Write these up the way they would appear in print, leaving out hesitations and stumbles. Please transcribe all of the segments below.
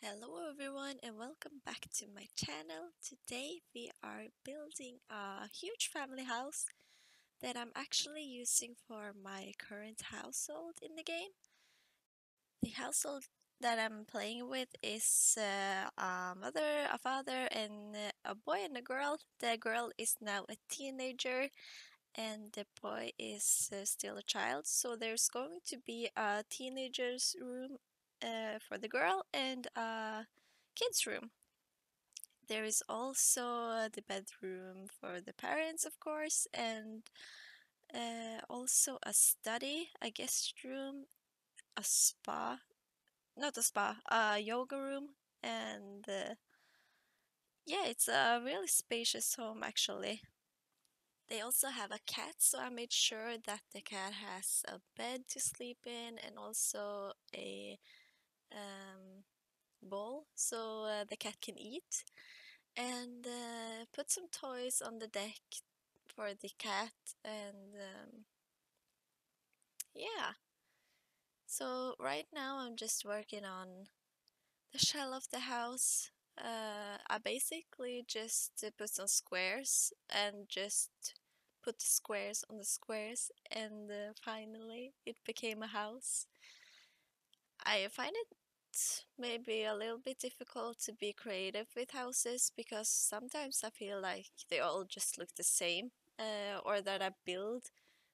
Hello everyone and welcome back to my channel. Today we are building a huge family house that I'm actually using for my current household in the game. The household that I'm playing with is a mother, a father, and a boy and a girl. The girl is now a teenager and the boy is still a child. So there's going to be a teenager's room for the girl and a kid's room. There is also the bedroom for the parents, of course, and also a study, a guest room, a spa, not a spa, a yoga room, and yeah, it's a really spacious home actually. They also have a cat, so I made sure that the cat has a bed to sleep in and also a um, bowl so the cat can eat. And put some toys on the deck for the cat. And yeah, so right now I'm just working on the shell of the house. I basically just put some squares and just put the squares on the squares, and finally it became a house. I find it maybe a little bit difficult to be creative with houses because sometimes I feel like they all just look the same, or that I build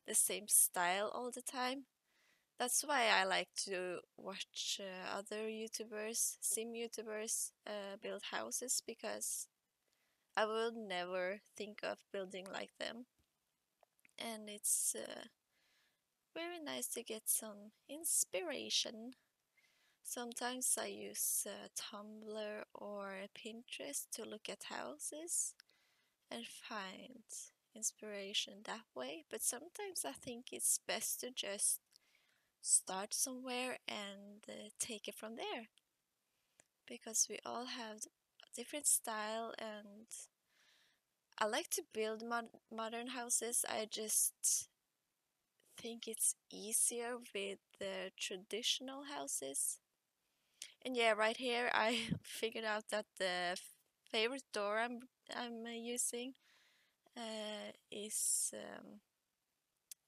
the same style all the time. That's why I like to watch other YouTubers, sim YouTubers, build houses because I would never think of building like them. And it's very nice to get some inspiration. Sometimes I use Tumblr or Pinterest to look at houses and find inspiration that way, but sometimes I think it's best to just start somewhere and take it from there because we all have a different style, and I like to build modern houses. I just think it's easier with the traditional houses. And yeah, right here I figured out that the favorite door I'm using is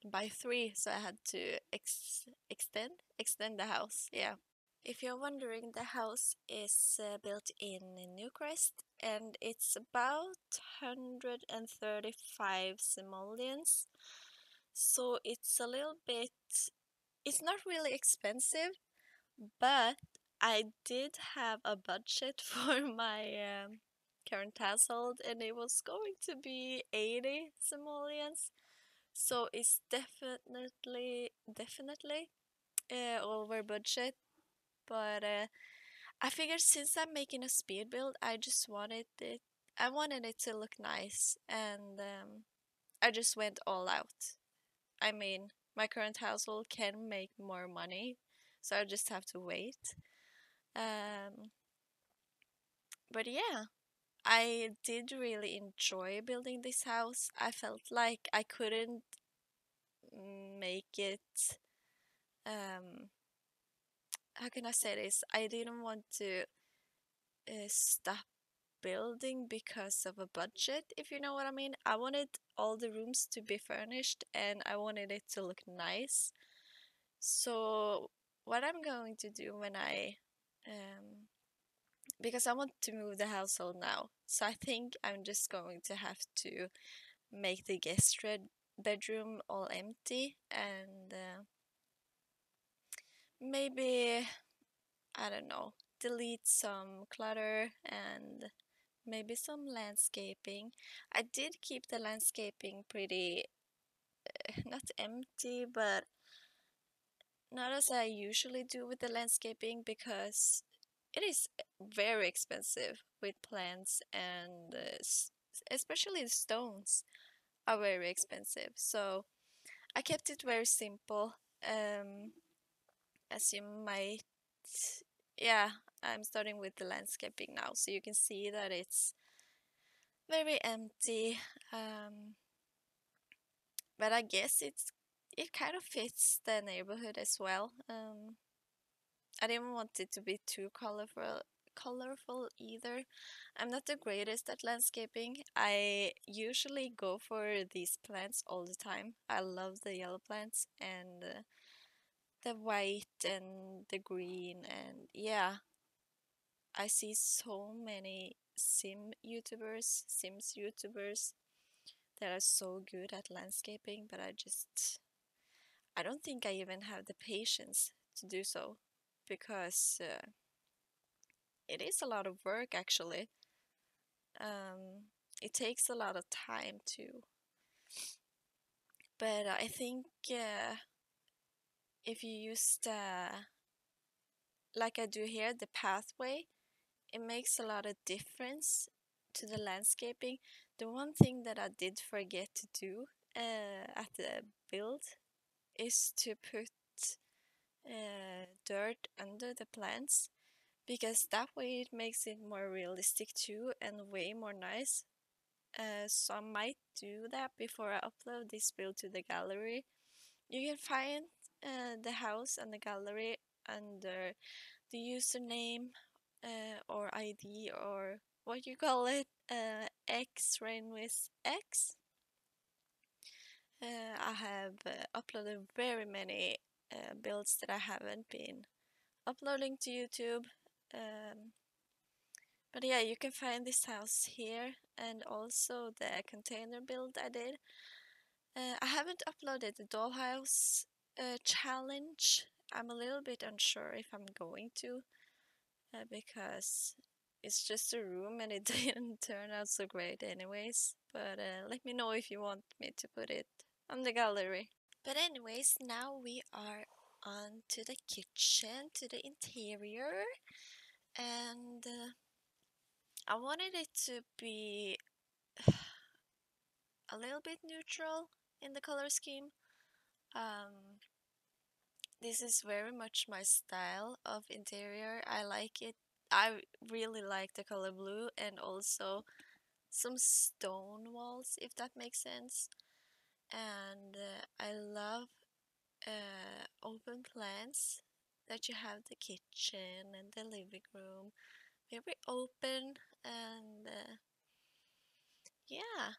by 3, so I had to extend the house. Yeah. If you're wondering, the house is built in Newcrest and it's about 135 simoleons. So it's a little bit, it's not really expensive, but I did have a budget for my current household and it was going to be 80 simoleons. So it's definitely over budget. But I figured since I'm making a speed build, I wanted it to look nice, and I just went all out. I mean, my current household can make more money, so I just have to wait. Um, but yeah, I did really enjoy building this house. I felt like I couldn't make it. Um, how can I say this? I didn't want to stop building because of a budget, if you know what I mean. I wanted all the rooms to be furnished and I wanted it to look nice. So, what I'm going to do when because I want to move the household now, so I think I'm just going to have to make the bedroom all empty and maybe, I don't know, delete some clutter and maybe some landscaping. I did keep the landscaping pretty, not empty, but not as I usually do with the landscaping because it is very expensive with plants and especially the stones are very expensive. So I kept it very simple. Um, as you might, yeah, I'm starting with the landscaping now, so you can see that it's very empty. Um, but I guess it kind of fits the neighborhood as well. I didn't want it to be too colorful either. I'm not the greatest at landscaping. I usually go for these plants all the time. I love the yellow plants and the white and the green, and yeah, I see so many Sims YouTubers that are so good at landscaping, but I don't think I even have the patience to do so because it is a lot of work actually. It takes a lot of time too. But I think if you use like I do here, the pathway, it makes a lot of difference to the landscaping. The one thing that I did forget to do at the build is to put dirt under the plants, because that way it makes it more realistic too and way more nice. So I might do that before I upload this build to the gallery. You can find the house and the gallery under the username or ID, or what you call it, X Rain with X. I have uploaded very many builds that I haven't been uploading to YouTube. Um, but yeah, you can find this house here and also the container build I did. I haven't uploaded the dollhouse challenge. I'm a little bit unsure if I'm going to, because it's just a room and it didn't turn out so great anyways. But let me know if you want me to put it on the gallery. But anyways, now we are on to the kitchen, to the interior, and I wanted it to be a little bit neutral in the color scheme. This is very much my style of interior. I like it. I really like the color blue and also some stone walls, if that makes sense. And I love open plans, that you have the kitchen and the living room very open, and yeah,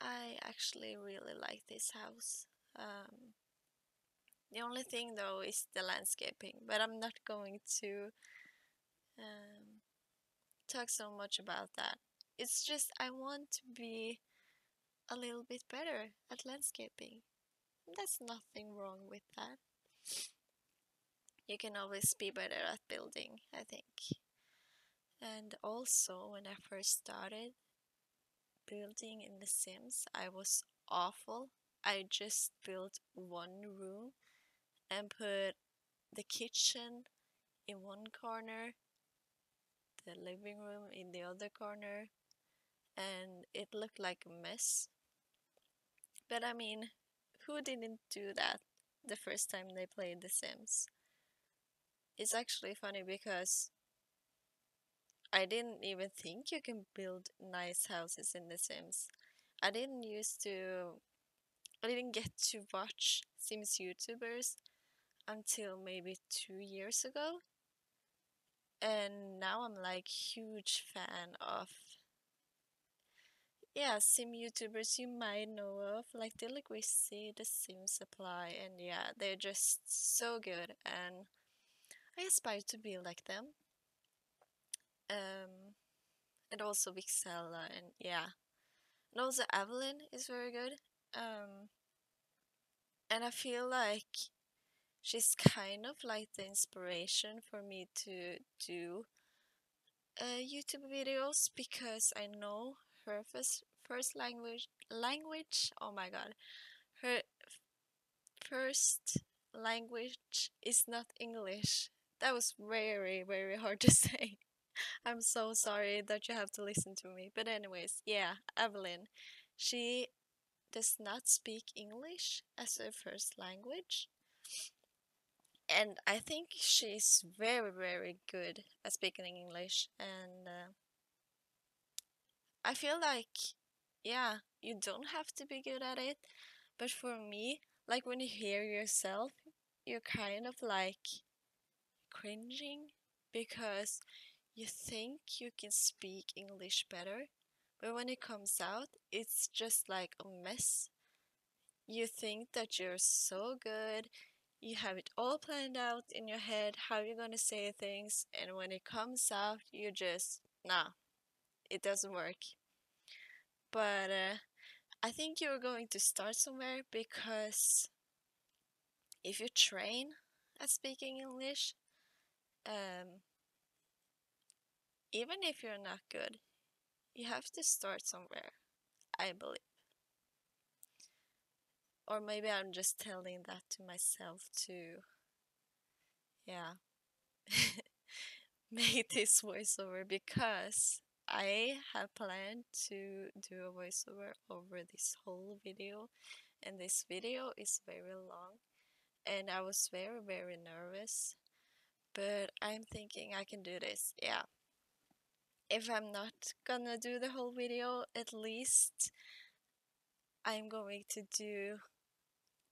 I actually really like this house. The only thing though is the landscaping, but I'm not going to um, talk so much about that. It's just I want to be a little bit better at landscaping. There's nothing wrong with that. You can always be better at building, I think. And also, when I first started building in The Sims, I was awful. I just built one room and put the kitchen in one corner, the living room in the other corner, and it looked like a mess. But I mean, who didn't do that the first time they played The Sims? It's actually funny because I didn't even think you can build nice houses in The Sims. I didn't used to, I didn't get to watch Sims YouTubers until maybe 2 years ago. And now I'm like huge fan of, yeah, sim YouTubers you might know of, like Deligracy, The Sims Supply, and yeah, they're just so good, and I aspire to be like them. Um, and also Vixella, and yeah, and also Evelyn is very good. Um, and I feel like she's kind of like the inspiration for me to do YouTube videos, because I know her first language. Oh my god, her first language is not English. That was very hard to say. I'm so sorry that you have to listen to me. But anyways, yeah, Evelyn, she does not speak English as her first language. And I think she's very good at speaking English. And I feel like, yeah, you don't have to be good at it. But for me, like when you hear yourself, you're kind of like cringing, because you think you can speak English better, but when it comes out, it's just like a mess. You think that you're so good, you have it all planned out in your head, how you're gonna say things, and when it comes out, you just, nah, it doesn't work. But I think you're going to start somewhere because if you train at speaking English, um, even if you're not good, you have to start somewhere, I believe. Or maybe I'm just telling that to myself to, yeah, make this voiceover because I have planned to do a voiceover over this whole video, and this video is very long, and I was very, very nervous, but I'm thinking I can do this, yeah. If I'm not gonna do the whole video, at least I'm going to do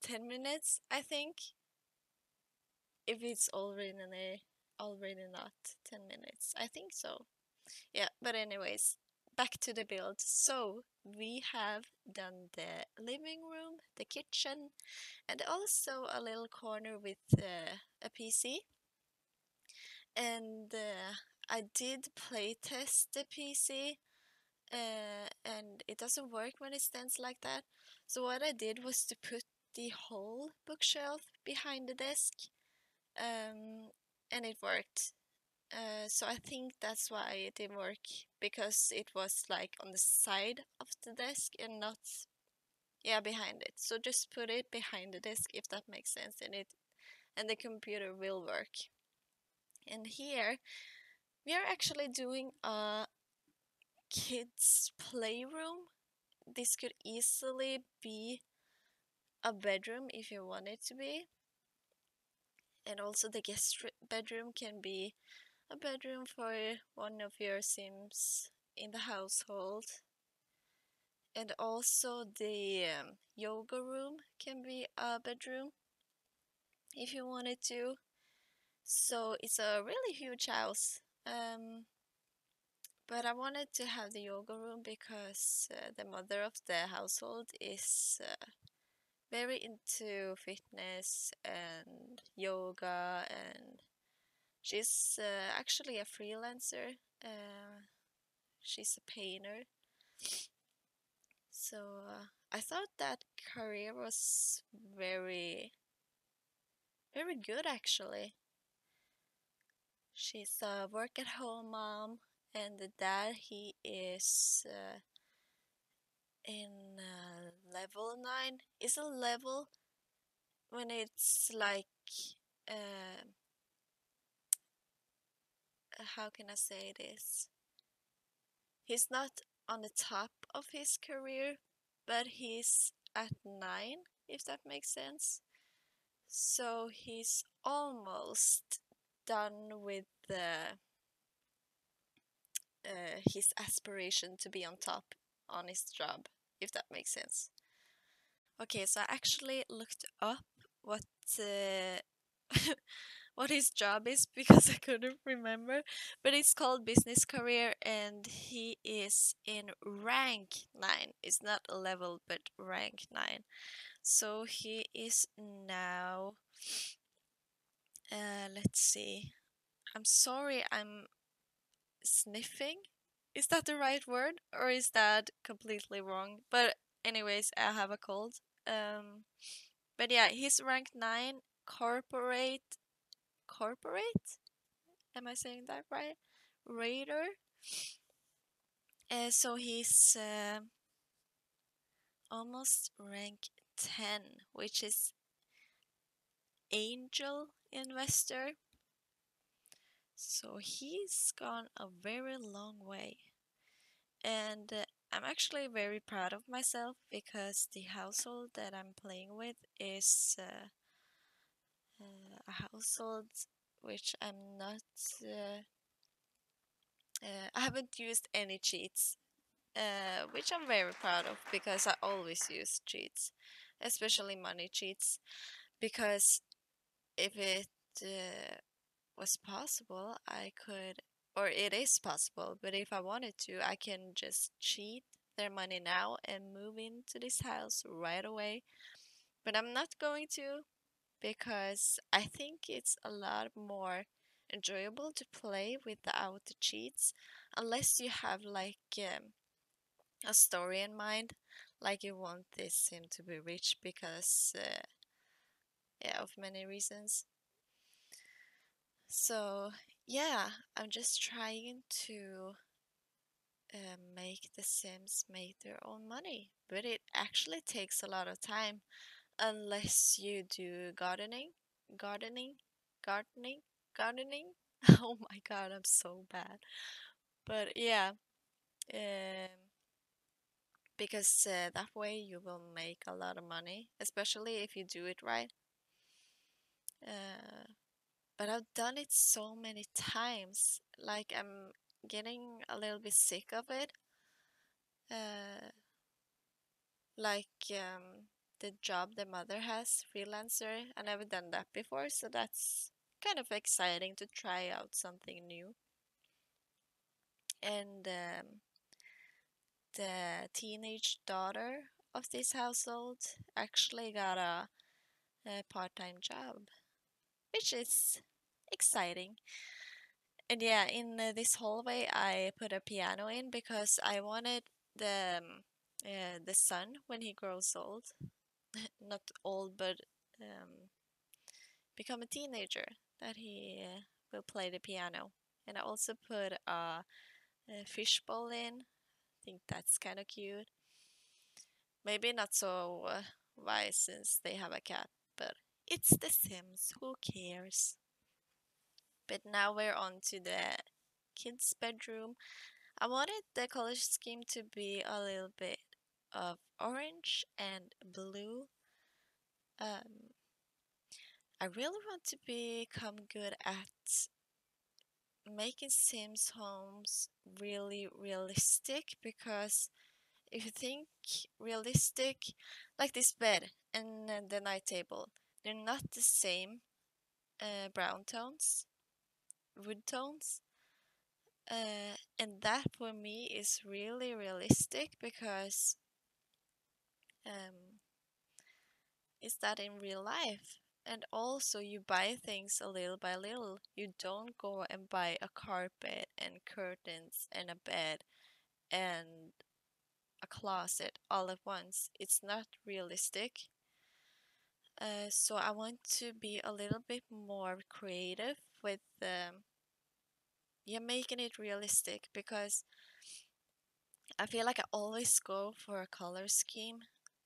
10 minutes, I think. If it's already not 10 minutes. I think so. Yeah, but anyways, back to the build. So, we have done the living room, the kitchen, and also a little corner with a PC. And I did play test the PC, and it doesn't work when it stands like that. So what I did was to put the whole bookshelf behind the desk, and it worked. So I think that's why it didn't work, because it was like on the side of the desk and not, yeah, behind it. So just put it behind the desk if that makes sense, and the computer will work. And here we are actually doing a kids playroom. This could easily be a bedroom if you want it to be. And also the guest bedroom can be a bedroom for one of your Sims in the household. And also the yoga room can be a bedroom if you wanted to. So it's a really huge house. But I wanted to have the yoga room because the mother of the household is very into fitness and yoga, and she's actually a freelancer. She's a painter. So I thought that career was very, very good actually. She's a work at home mom, and the dad, he is in level 9. Is a level when it's like, uh, how can I say this? He's not on the top of his career, but he's at 9, if that makes sense. So he's almost done with his aspiration to be on top on his job, if that makes sense. Okay, so I actually looked up what what his job is because I couldn't remember, but it's called business career, and he is in rank 9. It's not a level, but rank 9. So he is now, let's see. I'm sorry, I'm sniffing. Is that the right word, or is that completely wrong? But anyways, I have a cold. But yeah, he's ranked 9, corporate. Am I saying that right? Raider. So he's almost rank 10, which is angel investor. So he's gone a very long way. And I'm actually very proud of myself because the household that I'm playing with is a household which I'm not. I haven't used any cheats, which I'm very proud of because I always use cheats, especially money cheats. Because if it was possible, I could, or it is possible, but if I wanted to, I can just cheat their money now and move into this house right away. But I'm not going to because I think it's a lot more enjoyable to play without the cheats, unless you have like a story in mind, like you want this sim to be rich because yeah, of many reasons. So yeah, I'm just trying to make the Sims make their own money, but it actually takes a lot of time unless you do gardening, gardening, gardening. Oh my god, I'm so bad. But yeah, um, because that way you will make a lot of money, especially if you do it right. Uh, but I've done it so many times, like I'm getting a little bit sick of it. Uh, like the job the mother has, freelancer. I never done that before, so that's kind of exciting to try out something new. And the teenage daughter of this household actually got a part-time job, which is exciting. And yeah, in this hallway, I put a piano in because I wanted the son when he grows old, not old, but um, become a teenager, that he will play the piano. And I also put a fishbowl in. I think that's kind of cute. Maybe not so wise since they have a cat, but it's The Sims. Who cares? But now we're on to the kids' bedroom. I wanted the color scheme to be a little bit of orange and blue. Um, I really want to become good at making Sims homes really realistic, because if you think realistic, like this bed and the night table, they're not the same brown tones, wood tones. And that for me is really realistic because um, it's that in real life. And also, you buy things a little by little. You don't go and buy a carpet and curtains and a bed and a closet all at once. It's not realistic. So I want to be a little bit more creative with yeah, making it realistic, because I feel like I always go for a color scheme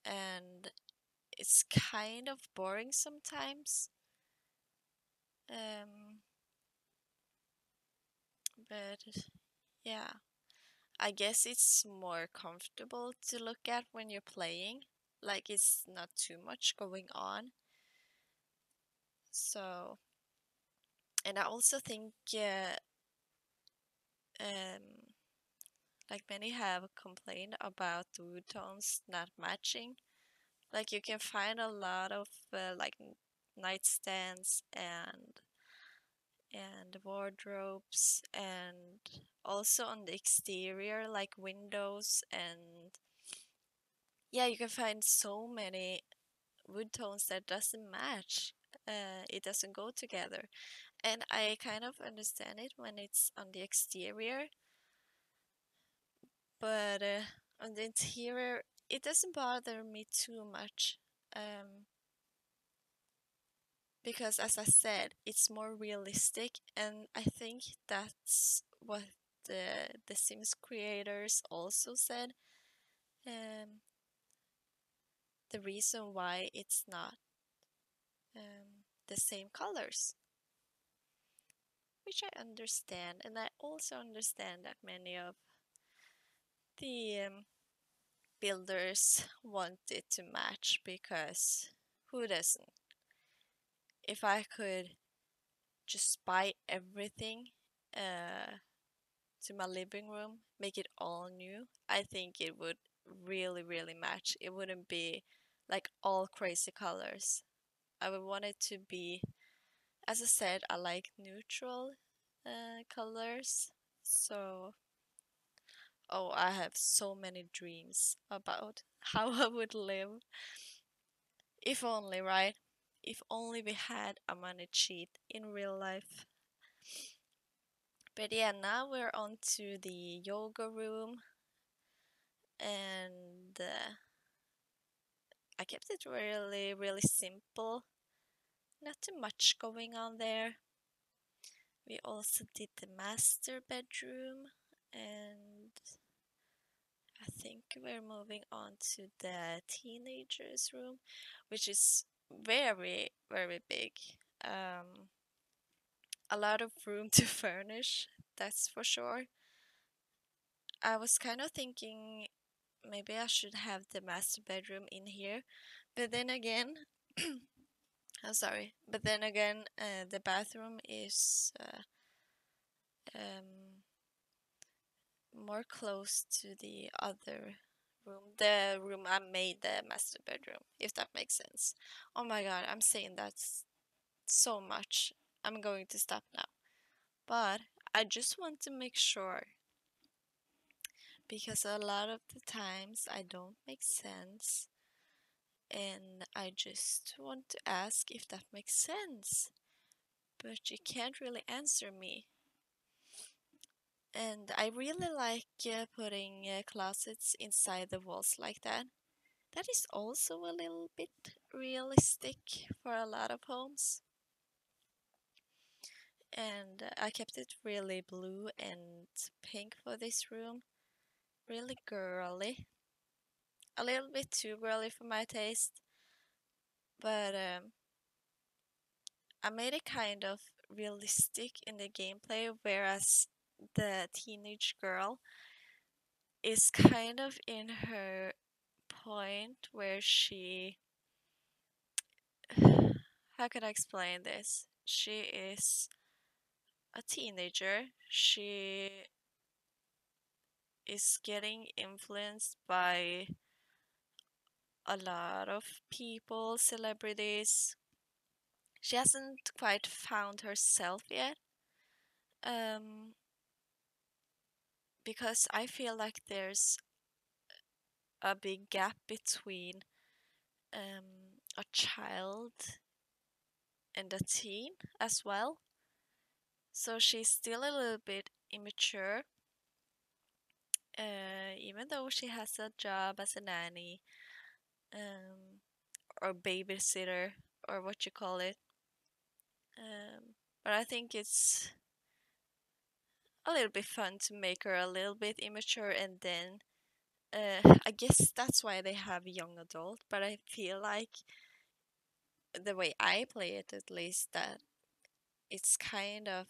and it's kind of boring sometimes. Um, but yeah, I guess it's more comfortable to look at when you're playing. Like it's not too much going on. So, and I also think um, like many have complained about the wood tones not matching. Like you can find a lot of like nightstands and wardrobes, and also on the exterior like windows, and yeah, you can find so many wood tones that doesn't match. It doesn't go together, and I kind of understand it when it's on the exterior, but on the interior it doesn't bother me too much. Um, because as I said, it's more realistic, and I think that's what the Sims creators also said. Um, the reason why it's not the same colors, which I understand, and I also understand that many of the builders want it to match, because who doesn't? If I could just buy everything to my living room, make it all new, I think it would really, really match. It wouldn't be like all crazy colors. I would want it to be, as I said, I like neutral colors. So, oh, I have so many dreams about how I would live. If only, right? If only we had a money cheat in real life. But yeah, now we're on to the yoga room, and I kept it really, really simple. Not too much going on there. We also did the master bedroom, and I think we're moving on to the teenagers room, which is very, very big. A lot of room to furnish, that's for sure. I was kind of thinking maybe I should have the master bedroom in here, but then again, I'm sorry, but then again, the bathroom is um, more close to the other room, the room I made the master bedroom, if that makes sense. Oh my god, I'm saying that so much. I'm going to stop now. But I just want to make sure, because a lot of the times I don't make sense, and I just want to ask if that makes sense, but you can't really answer me. And I really like putting closets inside the walls like that. That is also a little bit realistic for a lot of homes. And I kept it really blue and pink for this room. Really girly. A little bit too girly for my taste. But I made it kind of realistic in the gameplay, whereas the teenage girl is kind of in her point where she... How can I explain this? She is a teenager. She is getting influenced by a lot of people, celebrities. She hasn't quite found herself yet. Um, because I feel like there's a big gap between a child and a teen as well. So she's still a little bit immature, even though she has a job as a nanny, um, or babysitter, or what you call it. But I think it's a little bit fun to make her a little bit immature, and then I guess that's why they have young adult. But I feel like the way I play it, at least, that it's kind of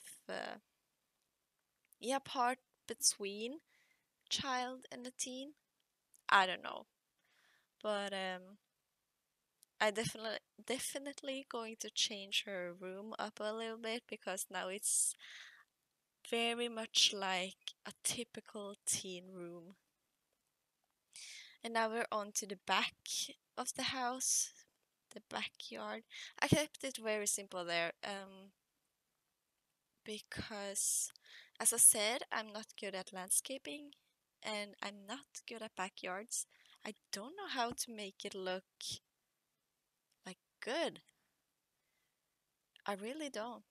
yeah, part between child and a teen. I don't know, but I definitely going to change her room up a little bit, because now it's very much like a typical teen room. And now we're on to the back of the house, the backyard. I kept it very simple there, because, as I said, I'm not good at landscaping, and I'm not good at backyards. I don't know how to make it look like good. I really don't.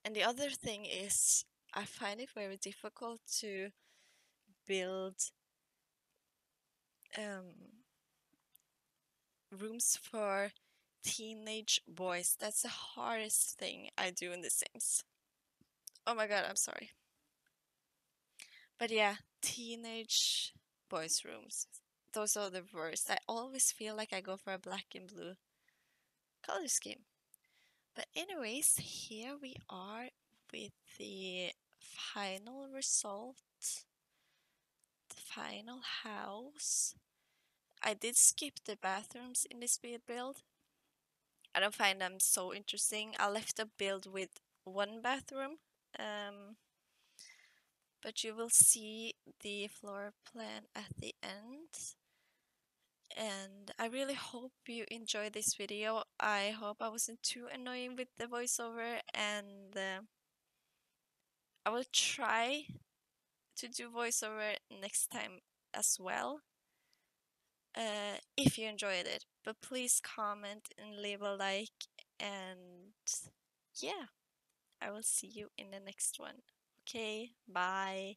And the other thing is, I find it very difficult to build rooms for teenage boys. That's the hardest thing I do in The Sims. Oh my god, I'm sorry. But yeah, teenage boys' rooms. Those are the worst. I always feel like I go for a black and blue color scheme. But anyways, here we are with the final result. The final house. I did skip the bathrooms in this build. I don't find them so interesting. I left a build with one bathroom. But you will see the floor plan at the end. And I really hope you enjoyed this video. I hope I wasn't too annoying with the voiceover, and I will try to do voiceover next time as well. If you enjoyed it, but please comment and leave a like, and yeah, I will see you in the next one. Okay, bye.